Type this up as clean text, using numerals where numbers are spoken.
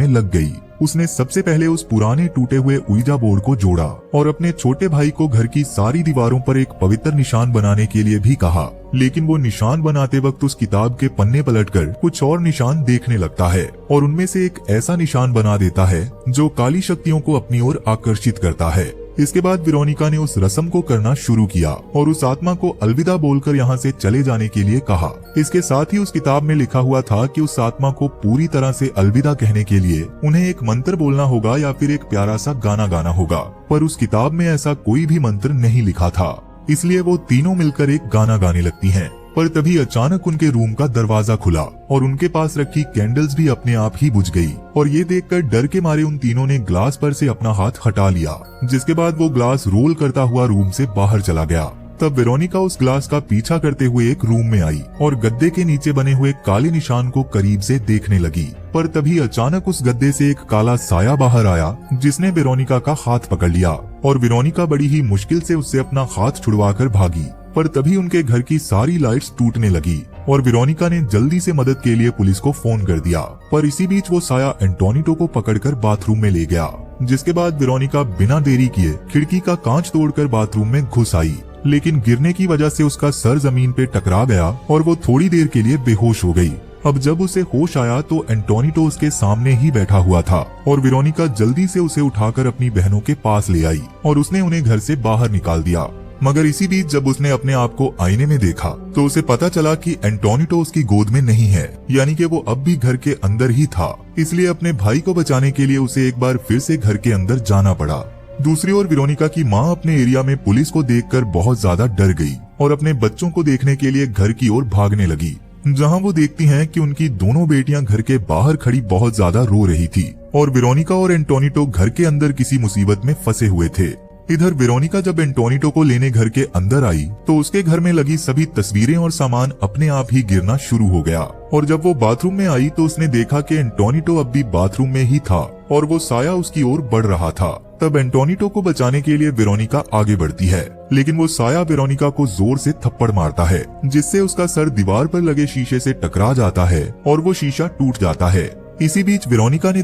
में लग गई। उसने सबसे पहले उस पुराने टूटे हुए उइजा बोर्ड को जोड़ा और अपने छोटे भाई को घर की सारी दीवारों पर एक पवित्र निशान बनाने के लिए भी कहा। लेकिन वो निशान बनाते वक्त उस किताब के पन्ने पलटकर कुछ और निशान देखने लगता है और उनमें से एक ऐसा निशान बना देता है जो काली शक्तियों को अपनी ओर आकर्षित करता है। इसके बाद वेरोनिका ने उस रस्म को करना शुरू किया और उस आत्मा को अलविदा बोलकर यहाँ से चले जाने के लिए कहा। इसके साथ ही उस किताब में लिखा हुआ था कि उस आत्मा को पूरी तरह से अलविदा कहने के लिए उन्हें एक मंत्र बोलना होगा या फिर एक प्यारा सा गाना गाना होगा, पर उस किताब में ऐसा कोई भी मंत्र नहीं लिखा था। इसलिए वो तीनों मिलकर एक गाना गाने लगती हैं। पर तभी अचानक उनके रूम का दरवाजा खुला और उनके पास रखी कैंडल्स भी अपने आप ही बुझ गई और ये देखकर डर के मारे उन तीनों ने ग्लास पर से अपना हाथ हटा लिया, जिसके बाद वो ग्लास रोल करता हुआ रूम से बाहर चला गया। तब वेरोनिका उस ग्लास का पीछा करते हुए एक रूम में आई और गद्दे के नीचे बने हुए काले निशान को करीब से देखने लगी। पर तभी अचानक उस गद्दे से एक काला साया बाहर आया जिसने वेरोनिका का हाथ पकड़ लिया और वेरोनिका बड़ी ही मुश्किल से उससे अपना हाथ छुड़वाकर भागी। पर तभी उनके घर की सारी लाइट्स टूटने लगी और वेरोनिका ने जल्दी से मदद के लिए पुलिस को फोन कर दिया। पर इसी बीच वो साया एंटोनिटो को पकड़कर बाथरूम में ले गया, जिसके बाद वेरोनिका बिना देरी किए खिड़की का कांच तोड़कर बाथरूम में घुस आई। लेकिन गिरने की वजह से उसका सर जमीन पे टकरा गया और वो थोड़ी देर के लिए बेहोश हो गई। अब जब उसे होश आया तो एंटोनिटो उसके सामने ही बैठा हुआ था और वेरोनिका जल्दी से उसे उठाकर अपनी बहनों के पास ले आई और उसने उन्हें घर से बाहर निकाल दिया। मगर इसी बीच जब उसने अपने आप को आईने में देखा तो उसे पता चला कि एंटोनिटो उसकी गोद में नहीं है, यानी कि वो अब भी घर के अंदर ही था। इसलिए अपने भाई को बचाने के लिए उसे एक बार फिर से घर के अंदर जाना पड़ा। दूसरी ओर वेरोनिका की माँ अपने एरिया में पुलिस को देखकर बहुत ज्यादा डर गई और अपने बच्चों को देखने के लिए घर की ओर भागने लगी, जहाँ वो देखती हैं कि उनकी दोनों बेटियां घर के बाहर खड़ी बहुत ज्यादा रो रही थी और वेरोनिका और एंटोनिटो घर के अंदर किसी मुसीबत में फंसे हुए थे। इधर वेरोनिका जब एंटोनिटो को लेने घर के अंदर आई तो उसके घर में लगी सभी तस्वीरें और सामान अपने आप ही गिरना शुरू हो गया और जब वो बाथरूम में आई तो उसने देखा कि एंटोनिटो अब भी बाथरूम में ही था और वो साया उसकी ओर बढ़ रहा था। तब एंटोनिटो को बचाने के लिए वेरोनिका आगे बढ़ती है, लेकिन वो साया वेरोनिका को जोर से थप्पड़ मारता है जिससे उसका सर दीवार पर लगे शीशे से टकरा जाता है और वो शीशा टूट जाता है। इसी बीच वेरोनिका ने